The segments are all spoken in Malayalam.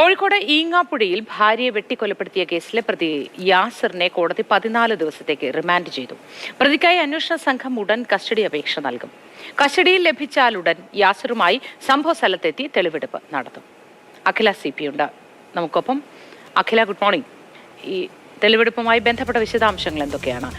കോഴിക്കോട് ഈങ്ങാപ്പുഴയിൽ ഭാര്യയെ വെട്ടിക്കൊലപ്പെടുത്തിയ കേസിലെ പ്രതി യാസിറിനെ കോടതി 14 ദിവസത്തേക്ക് റിമാൻഡ് ചെയ്തു. പ്രതിക്കായി അന്വേഷണ സംഘം ഉടൻ കസ്റ്റഡി അപേക്ഷ നൽകും. കസ്റ്റഡിയിൽ ലഭിച്ചാലുടൻ യാസിറുമായി സംഭവ സ്ഥലത്തെത്തി തെളിവെടുപ്പ് നടത്തും. അഖില CP ഉണ്ട് നമുക്കൊപ്പം. Akhila, good morning. ഈ തെളിവെടുപ്പുമായി ബന്ധപ്പെട്ട വിശദാംശങ്ങൾ എന്തൊക്കെയാണ്?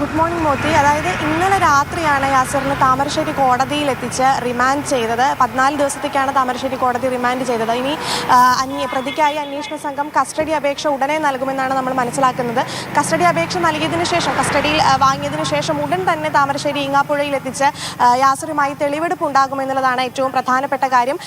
Good morning Mothi. അതായത് ഇന്നലെ രാത്രിയാണ് യാസിറിനെ താമരശ്ശേരി കോടതിയിൽ എത്തിച്ച് റിമാൻഡ് ചെയ്തത്. 14 ദിവസത്തേക്കാണ് താമരശ്ശേരി കോടതി റിമാൻഡ് ചെയ്തത്. ഇനി പ്രതിക്കായി അന്വേഷണ സംഘം കസ്റ്റഡി അപേക്ഷ ഉടനെ നൽകുമെന്നാണ് നമ്മൾ മനസ്സിലാക്കുന്നത്. കസ്റ്റഡി അപേക്ഷ നൽകിയതിനു ശേഷം, കസ്റ്റഡിയിൽ വാങ്ങിയതിനു ശേഷം ഉടൻ തന്നെ താമരശ്ശേരി ഈങ്ങാപ്പുഴയിൽ എത്തിച്ച് യാസിറുമായി തെളിവെടുപ്പ് ഉണ്ടാകുമെന്നുള്ളതാണ് ഏറ്റവും പ്രധാനപ്പെട്ട കാര്യം.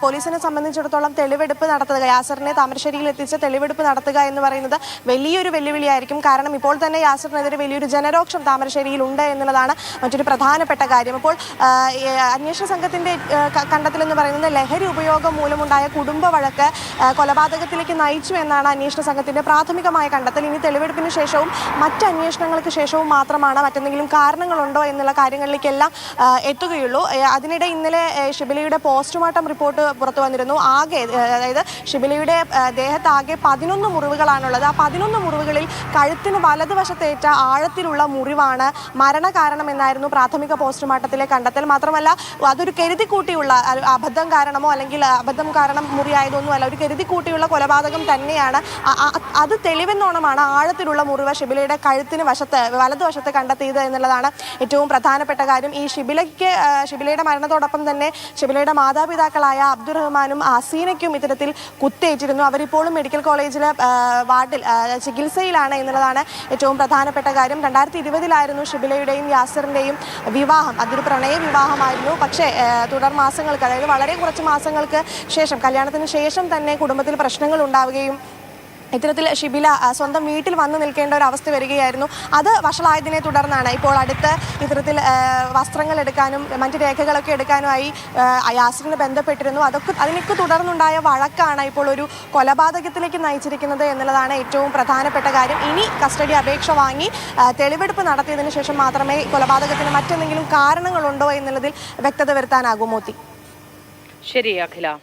പോലീസിനെ സംബന്ധിച്ചിടത്തോളം തെളിവെടുപ്പ് നടത്തുക, യാസിറിനെ താമരശ്ശേരിയിൽ എത്തിച്ച് തെളിവെടുപ്പ് നടത്തുക എന്ന് പറയുന്നത് വലിയൊരു വെല്ലുവിളിയായിരിക്കും. കാരണം ഇപ്പോൾ തന്നെ യാസിറിനെതിരെ വലിയൊരു ജനരോക്ഷം താമരശ്ശേരിയിൽ ഉണ്ട് എന്നുള്ളതാണ് മറ്റൊരു പ്രധാനപ്പെട്ട കാര്യം. അപ്പോൾ അന്വേഷണ സംഘത്തിന്റെ കണ്ടെത്തലെന്ന് പറയുന്നത് ലഹരി ഉപയോഗം മൂലമുണ്ടായ കുടുംബ വഴക്ക് കൊലപാതകത്തിലേക്ക് നയിച്ചു എന്നാണ് അന്വേഷണ സംഘത്തിന്റെ പ്രാഥമികമായ കണ്ടെത്തൽ. ഇനി തെളിവെടുപ്പിന് ശേഷവും മറ്റ് അന്വേഷണങ്ങൾക്ക് ശേഷവും മാത്രമാണ് മറ്റെന്തെങ്കിലും കാരണങ്ങളുണ്ടോ എന്നുള്ള കാര്യങ്ങളിലേക്കെല്ലാം എത്തുകയുള്ളൂ. അതിനിടെ ഇന്നലെ ഷിബിലയുടെ പോസ്റ്റ്മോർട്ടം റിപ്പോർട്ട് പുറത്തു വന്നിരുന്നു. അതായത് ഷിബിലയുടെ ദേഹത്താകെ 11 മുറിവുകളാണുള്ളത്. ആ 11 മുറിവുകളിൽ കഴുത്തിന് വലതുവശത്തേറ്റ ആഴത്തിലുള്ള മുറിവാണ് മരണകാരണം എന്നായിരുന്നു പ്രാഥമിക പോസ്റ്റ്മോർട്ടത്തിലെ കണ്ടെത്തൽ. മാത്രമല്ല, അതൊരു കരുതിക്കൂട്ടിയുള്ള അബദ്ധം കാരണമോ അല്ലെങ്കിൽ അബദ്ധം കാരണം മുറിയായതൊന്നും അല്ല, ഒരു കരുതിക്കൂട്ടിയുള്ള കൊലപാതകം തന്നെയാണ്. അത് തെളിവെന്നോണമാണ് ആഴത്തിലുള്ള മുറിവ് ഷിബിലയുടെ കഴുത്തിന് വലതുവശത്ത് കണ്ടെത്തിയത് എന്നുള്ളതാണ് ഏറ്റവും പ്രധാനപ്പെട്ട കാര്യം. ഈ ഷിബിലയുടെ മരണത്തോടൊപ്പം തന്നെ ഷിബിലയുടെ മാതാപിതാക്കളായ അബ്ദുറഹ്മാനും ഹസീനയ്ക്കും ഇത്തരത്തിൽ കുത്തേറ്റിരുന്നു. അവരിപ്പോഴും മെഡിക്കൽ കോളേജിലെ വാർഡിൽ ചികിത്സയിലാണ് എന്നുള്ളതാണ് ഏറ്റവും പ്രധാനപ്പെട്ട കാര്യം. 2020-ലായിരുന്നു ഷിബിലയുടെയും യാസിറിന്റെയും വിവാഹം. അതൊരു പ്രണയ വിവാഹമായിരുന്നു. പക്ഷേ തുടർ മാസങ്ങൾക്ക്, അതായത് വളരെ കുറച്ച് മാസങ്ങൾക്ക് ശേഷം, കല്യാണത്തിന് ശേഷം തന്നെ കുടുംബത്തിൽ പ്രശ്നങ്ങൾ ഉണ്ടാവുകയും ഇത്തരത്തിൽ ഷിബില സ്വന്തം വീട്ടിൽ വന്നു നിൽക്കേണ്ട ഒരു അവസ്ഥ വരികയായിരുന്നു. അത് വഷളായതിനെ തുടർന്നാണ് ഇപ്പോൾ അടുത്ത് ഇത്തരത്തിൽ വസ്ത്രങ്ങൾ എടുക്കാനും മറ്റ് രേഖകളൊക്കെ എടുക്കാനുമായി യാസിറിനെ ബന്ധപ്പെട്ടിരുന്നു. അതിനൊക്കെ തുടർന്നുണ്ടായ വഴക്കാണ് ഇപ്പോൾ ഒരു കൊലപാതകത്തിലേക്ക് നയിച്ചിരിക്കുന്നത് എന്നുള്ളതാണ് ഏറ്റവും പ്രധാനപ്പെട്ട കാര്യം. ഇനി കസ്റ്റഡി അപേക്ഷ വാങ്ങി തെളിവെടുപ്പ് നടത്തിയതിനു ശേഷം മാത്രമേ കൊലപാതകത്തിന് മറ്റെന്തെങ്കിലും കാരണങ്ങളുണ്ടോ എന്നുള്ളതിൽ വ്യക്തത വരുത്താനാകൂ. മോത്തി. ശരി അഖില.